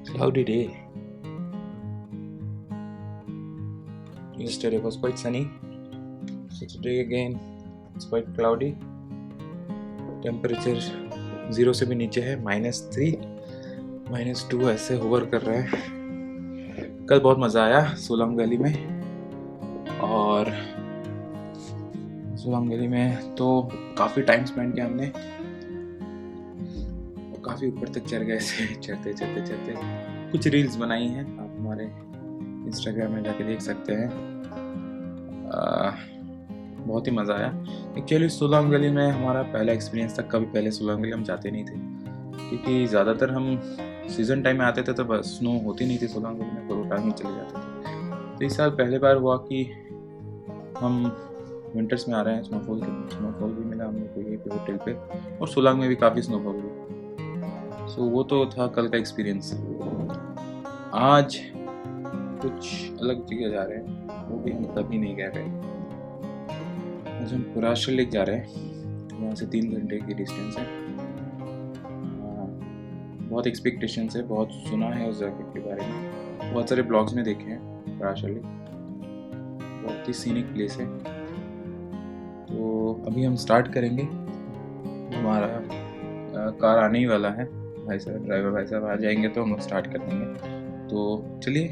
Cloudy day. Yesterday was quite sunny. So today again it's quite cloudy. Temperature 0 से भी नीचे है, -3, -2 ऐसे होवर कर रहा है। कल बहुत मज़ा आया सोलंग वैली में, और सोलंग वैली में तो काफ़ी टाइम स्पेंड किया हमने, और काफ़ी ऊपर तक चढ़ गए ऐसे चढ़ते चढ़ते चढ़ते। कुछ रील्स बनाई हैं, आप हमारे इंस्टाग्राम में जाके देख सकते हैं। बहुत ही मज़ा आया। एक्चुअली सोलंग वैली में हमारा पहला एक्सपीरियंस था। कभी पहले सोलंग वैली हम जाते नहीं थे, क्योंकि ज़्यादातर हम सीज़न टाइम में आते थे तो बस स्नो होती नहीं थी सोलंग वैली में, तो टाइम ही चले जाते थे। तो इस साल पहले बार हुआ कि हम विंटर्स में आ रहे हैं। स्नोफॉल भी मिला हम लोग को यहीं पे होटल पे, और सोलंग में भी काफ़ी स्नोफॉल हुई। सो वो तो था कल का एक्सपीरियंस। आज कुछ अलग जगह जा रहे हैं, वो भी हम कभी नहीं गए रहे। आज हम पुराशर लेक जा रहे हैं। यहाँ से 3 घंटे की डिस्टेंस है। बहुत एक्सपेक्टेशंस है, बहुत सुना है उस जगह के बारे में, बहुत सारे ब्लॉग्स में देखे हैं। पुराशर लेक बहुत ही सीनिक प्लेस है। तो अभी हम स्टार्ट करेंगे। हमारा कार आने ही वाला है, भाई साहब ड्राइवर भाई साहब आ जाएंगे तो हम लोग स्टार्ट कर देंगे। तो चलिए,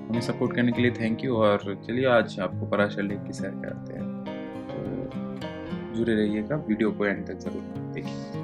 हमें सपोर्ट करने के लिए थैंक यू। और चलिए आज आपको पराशर लेक की सैर कराते हैं। तो जुड़े रहिएगा, वीडियो को एंड तक जरूर देखिए।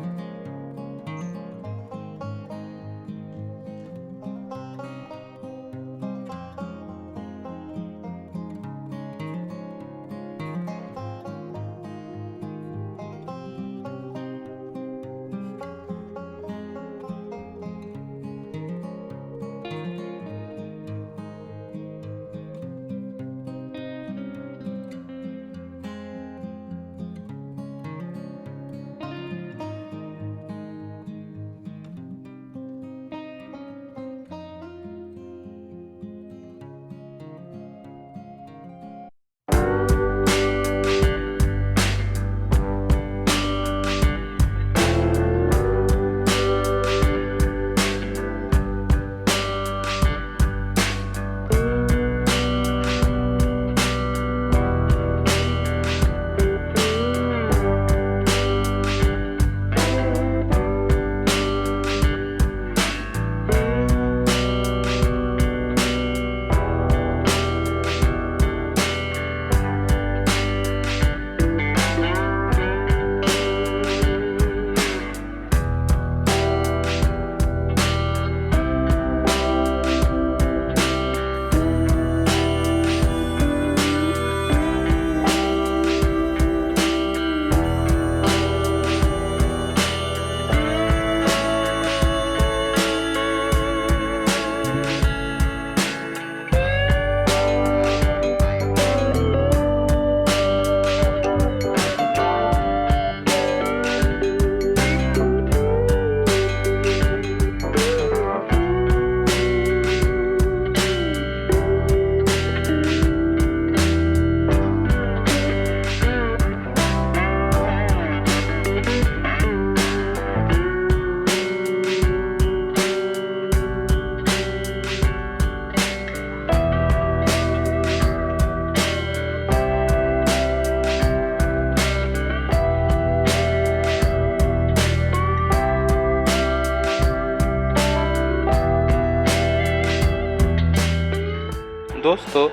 दोस्तों,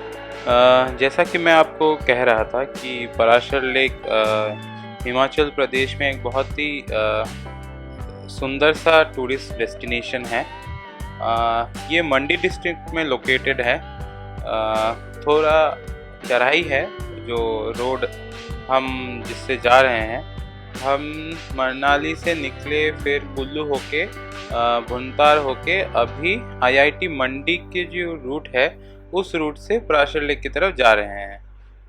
जैसा कि मैं आपको कह रहा था कि पराशर लेक हिमाचल प्रदेश में एक बहुत ही सुंदर सा टूरिस्ट डेस्टिनेशन है। ये मंडी डिस्ट्रिक्ट में लोकेटेड है। थोड़ा चढ़ाई है जो रोड हम जिससे जा रहे हैं। हम मनाली से निकले, फिर कुल्लू होके भुंतार होके अभी IIT मंडी के जो रूट है उस रूट से पराशर लेक की तरफ जा रहे हैं।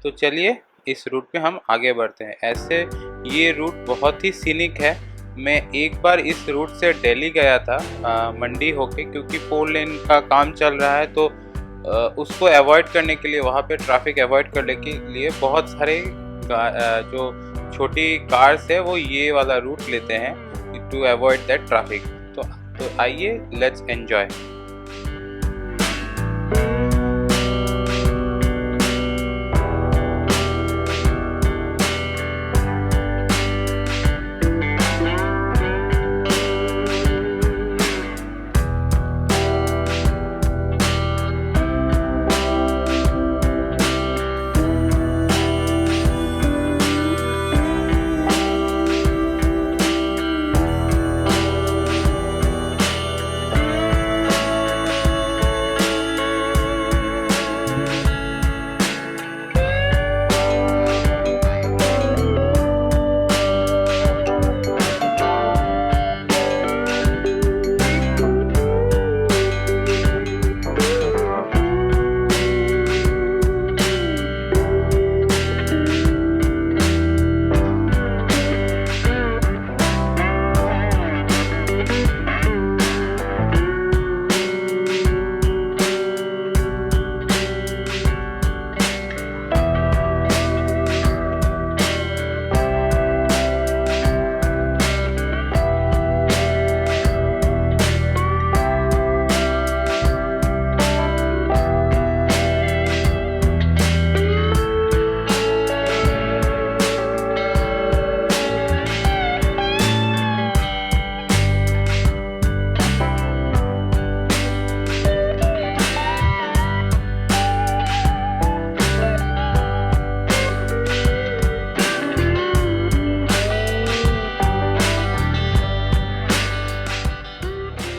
तो चलिए इस रूट पे हम आगे बढ़ते हैं। ऐसे ये रूट बहुत ही सीनिक है। मैं एक बार इस रूट से दिल्ली गया था मंडी होके, क्योंकि 4 लेन का काम चल रहा है, तो उसको अवॉइड करने के लिए, वहाँ पे ट्रैफिक अवॉइड करने के लिए बहुत सारे जो छोटी कार्स है वो ये वाला रूट लेते हैं टू अवॉइड दैट ट्रैफिक। तो आइए लेट्स एंजॉय।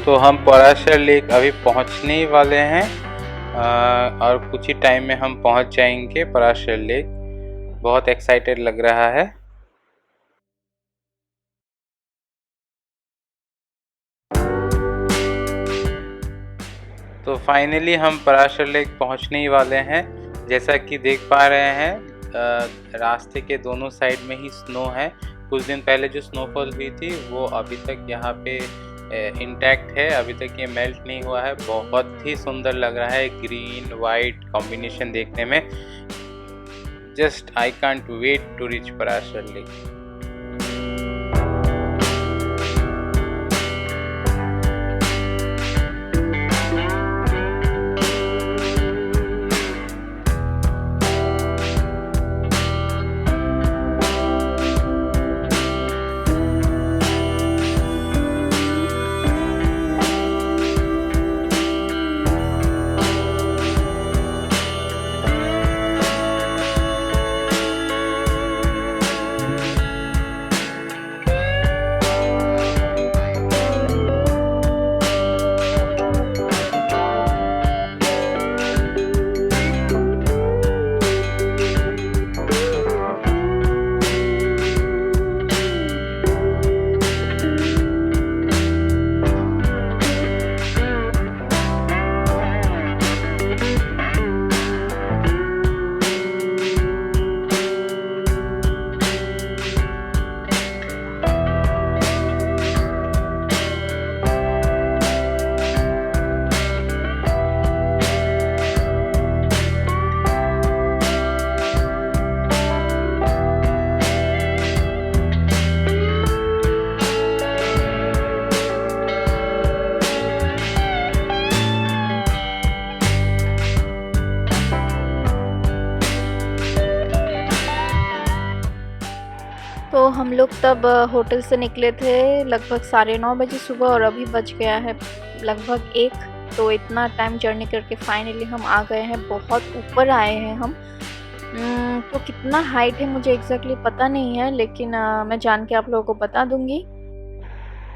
तो हम पराशर लेक अभी पहुंचने ही वाले हैं और कुछ ही टाइम में हम पहुंच जाएंगे पराशर लेक। बहुत एक्साइटेड लग रहा है। तो फाइनली हम पराशर लेक पहुंचने ही वाले हैं। जैसा कि देख पा रहे हैं रास्ते के दोनों साइड में ही स्नो है। कुछ दिन पहले जो स्नोफॉल हुई थी वो अभी तक यहाँ पे इंटैक्ट है, अभी तक ये मेल्ट नहीं हुआ है। बहुत ही सुंदर लग रहा है ग्रीन वाइट कॉम्बिनेशन देखने में। Just I can't wait to reach Parashar lake. तो हम लोग तब होटल से निकले थे लगभग 9:30 बजे सुबह और अभी बज गया है लगभग 1। तो इतना टाइम जर्नी करके फाइनली हम आ गए हैं। बहुत ऊपर आए हैं हम। तो कितना हाइट है मुझे एग्जैक्टली पता नहीं है, लेकिन मैं जान के आप लोगों को बता दूंगी।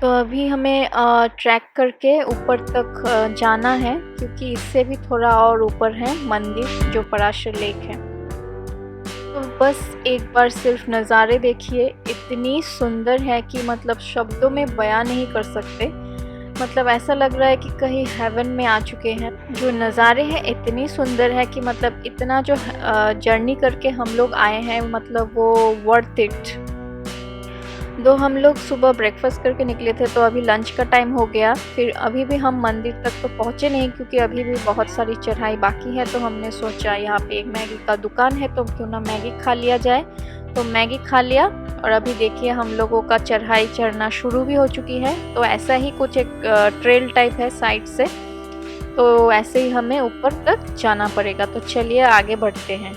तो अभी हमें ट्रैक करके ऊपर तक जाना है, क्योंकि इससे भी थोड़ा और ऊपर है मंदिर जो पराशर लेक है। तो बस एक बार सिर्फ नज़ारे देखिए, इतनी सुंदर है कि मतलब शब्दों में बयां नहीं कर सकते। मतलब ऐसा लग रहा है कि कहीं हेवन में आ चुके हैं। जो नज़ारे हैं इतनी सुंदर है कि मतलब इतना जो जर्नी करके हम लोग आए हैं मतलब वो वर्थ इट। दो हम लोग सुबह ब्रेकफास्ट करके निकले थे, तो अभी लंच का टाइम हो गया। फिर अभी भी हम मंदिर तक तो पहुँचे नहीं, क्योंकि अभी भी बहुत सारी चढ़ाई बाकी है। तो हमने सोचा यहाँ पे एक मैगी का दुकान है तो क्यों ना मैगी खा लिया जाए। तो मैगी खा लिया और अभी देखिए हम लोगों का चढ़ाई चढ़ना शुरू भी हो चुकी है। तो ऐसा ही कुछ एक ट्रेल टाइप है साइड से, तो ऐसे ही हमें ऊपर तक जाना पड़ेगा। तो चलिए आगे बढ़ते हैं।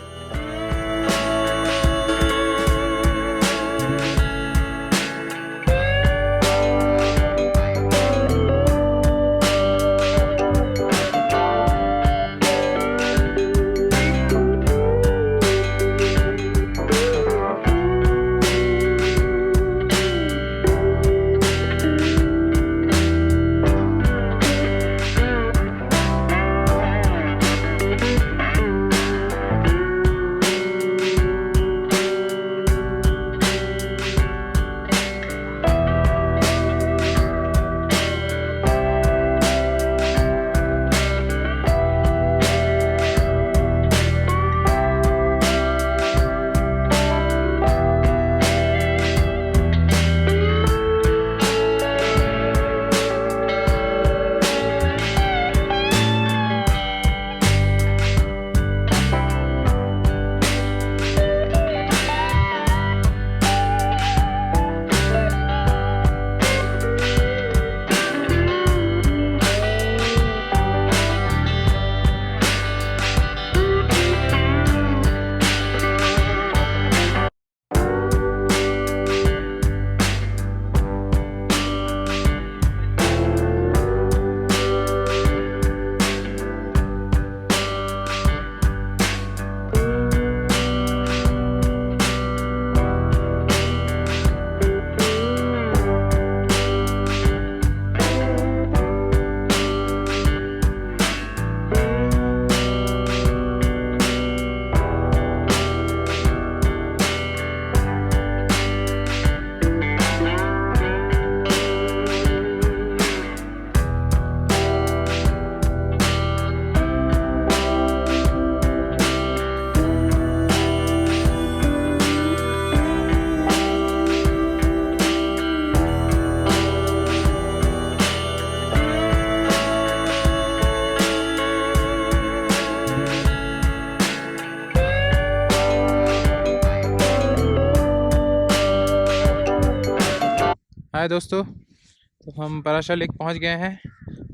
हाय दोस्तों, तो हम पराशर लेक पहुंच गए हैं।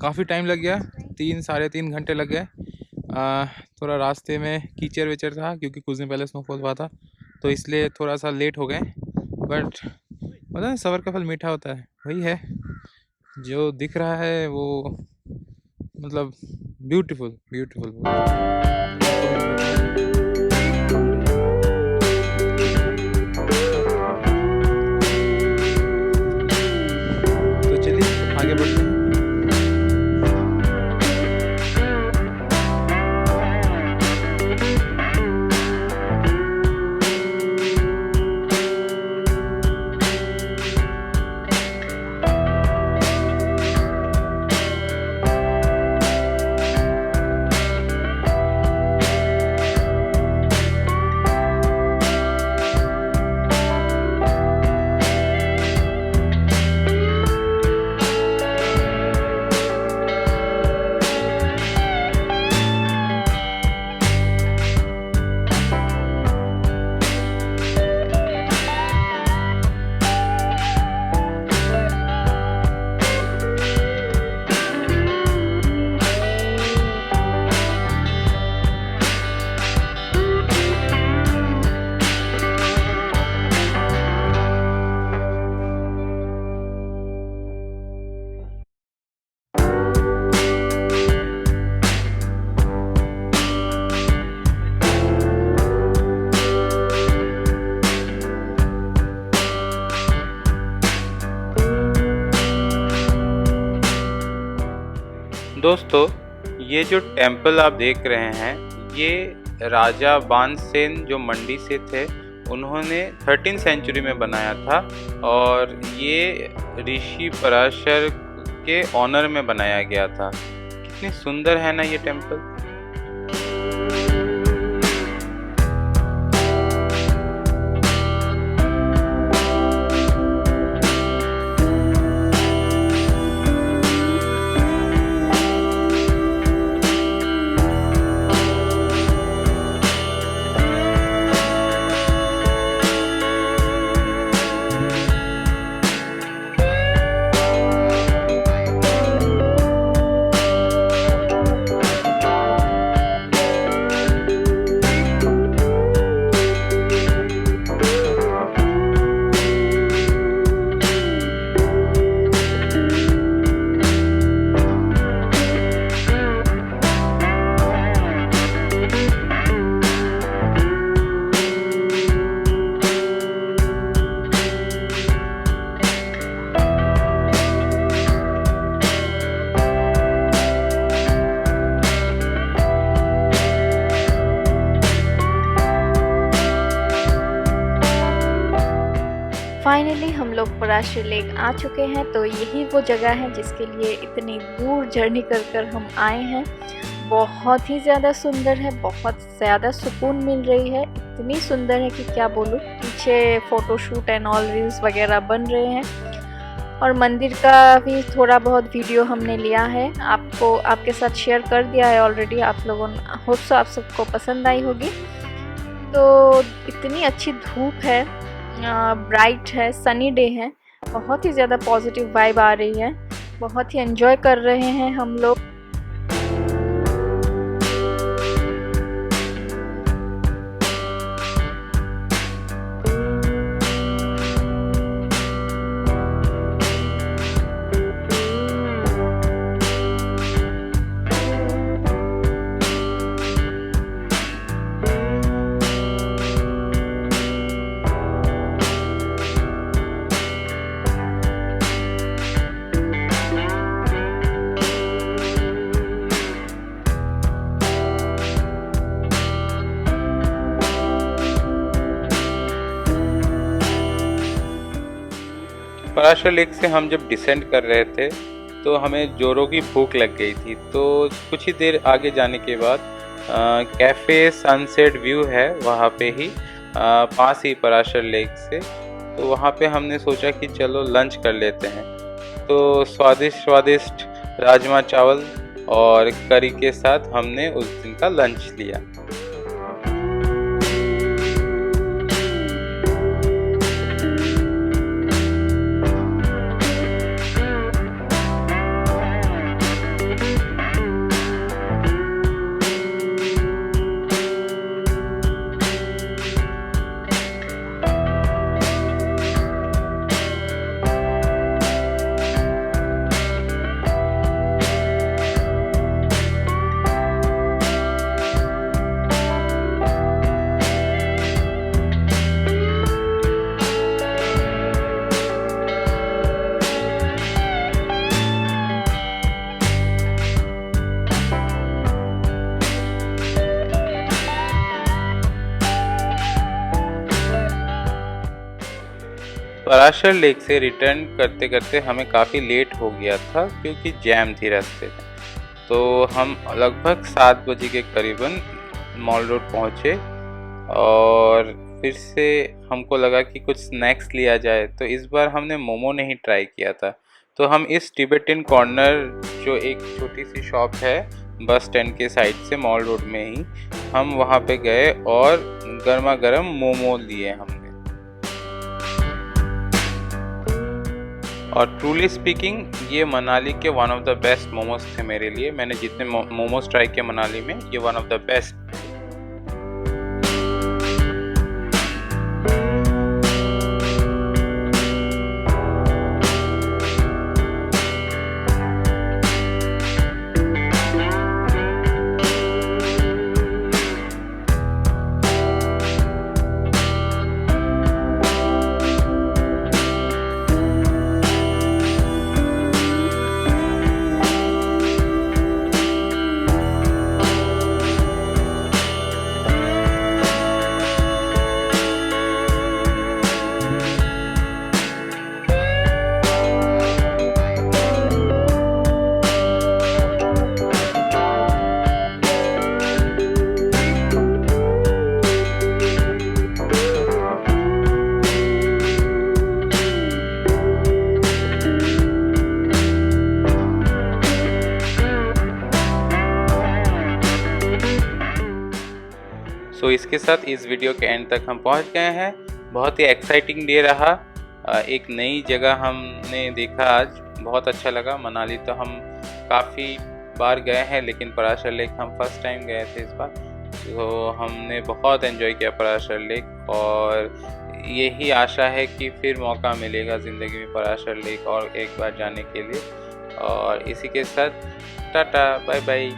काफ़ी टाइम लग गया, 3 साढ़े 3 घंटे लग गए। थोड़ा रास्ते में कीचड़ विचड़ था क्योंकि कुछ दिन पहले स्नोफॉल हुआ था, तो इसलिए थोड़ा सा लेट हो गए। बट पता है, सबर का फल मीठा होता है। वही है जो दिख रहा है वो, मतलब ब्यूटीफुल ब्यूटीफुल। तो चलिए आगे बढ़ते हैं। दोस्तों, ये जो टेम्पल आप देख रहे हैं, ये राजा बानसेन जो मंडी से थे, उन्होंने 13th सेंचुरी में बनाया था और ये ऋषि पराशर के ऑनर में बनाया गया था। कितनी सुंदर है ना ये टेम्पल। फाइनली हम लोग पराशर लेक आ चुके हैं। तो यही वो जगह है जिसके लिए इतनी दूर जर्नी कर हम आए हैं। बहुत ही ज़्यादा सुंदर है, बहुत ज़्यादा सुकून मिल रही है, इतनी सुंदर है कि क्या बोलूँ। पीछे फ़ोटोशूट एंड ऑल रील्स वगैरह बन रहे हैं और मंदिर का भी थोड़ा बहुत वीडियो हमने लिया है, आपके साथ शेयर कर दिया है ऑलरेडी। आप लोगों होप सो आप सबको पसंद आई होगी। तो इतनी अच्छी धूप है, ब्राइट है, सनी डे है, बहुत ही ज़्यादा पॉजिटिव वाइब आ रही है, बहुत ही एंजॉय कर रहे हैं हम लोग। पराशर लेक से हम जब डिसेंड कर रहे थे तो हमें जोरों की भूख लग गई थी। तो कुछ ही देर आगे जाने के बाद कैफ़े सनसेट व्यू है वहाँ पे ही पास ही पराशर लेक से। तो वहाँ पे हमने सोचा कि चलो लंच कर लेते हैं। तो स्वादिष्ट राजमा चावल और करी के साथ हमने उस दिन का लंच लिया। पराशर लेक से रिटर्न करते करते हमें काफ़ी लेट हो गया था क्योंकि जैम थी रास्ते में। तो हम लगभग 7 बजे के करीबन मॉल रोड पहुँचे और फिर से हमको लगा कि कुछ स्नैक्स लिया जाए। तो इस बार हमने मोमो नहीं ट्राई किया था। तो हम इस टिबेटन कॉर्नर जो एक छोटी सी शॉप है बस स्टैंड के साइड से मॉल रोड में ही, हम वहाँ पे गए और गर्मा गर्म मोमो लिए हमने। और ट्रूली स्पीकिंग ये मनाली के one of the best momos थे मेरे लिए। मैंने जितने मोमोज ट्राई किए मनाली में, ये वन ऑफ द बेस्ट। तो इसके साथ इस वीडियो के एंड तक हम पहुंच गए हैं। बहुत ही एक्साइटिंग डे रहा। एक नई जगह हमने देखा आज, बहुत अच्छा लगा। मनाली तो हम काफ़ी बार गए हैं लेकिन पराशर लेक हम फर्स्ट टाइम गए थे इस बार। तो हमने बहुत एंजॉय किया पराशर लेक और यही आशा है कि फिर मौका मिलेगा ज़िंदगी में पराशर लेक और एक बार जाने के लिए। और इसी के साथ टाटा बाय बाय।